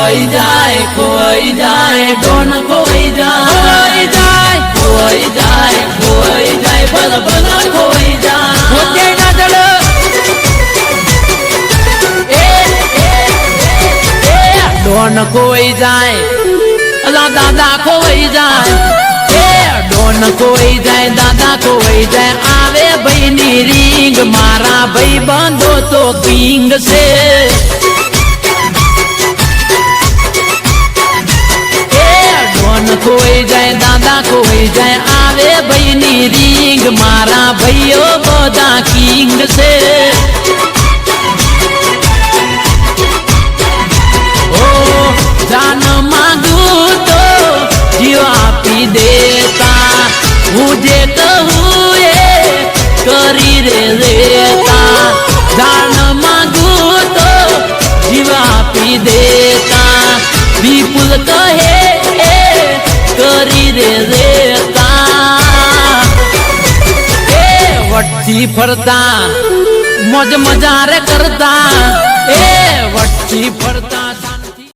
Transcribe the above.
ખોવાઈ જાય ડોન ખોવાઈ જાય ખોવાઈ જાય ભલ ભલ ખોવાઈ જાય મોતે ના જળ ડોન ખોવાઈ જાય અલા દાદા ખોવાઈ જાય ડોન ખોવાઈ જાય દાદા ખોવાઈ જાય આવે ભાઈ ની રીંગ મારા ભાઈ બંધો તો કિંગ છે ડોન ખોવાઈ જાય દાદા ખોવાઈ જાય આવે ભાઈ ની રીંગ મારા ભાઈઓ બધા કિંગ છે જાન માંગું તો જીવ આપી દેતા હું જે કહું એ કરી રે રેતા જાન માંગું તો જીવ આપી દેતા વિપુલ કહે એ કરી રે રેતા એ વટથી ફરતા મોજ મજા રે કરતા એ વટથી ફરતા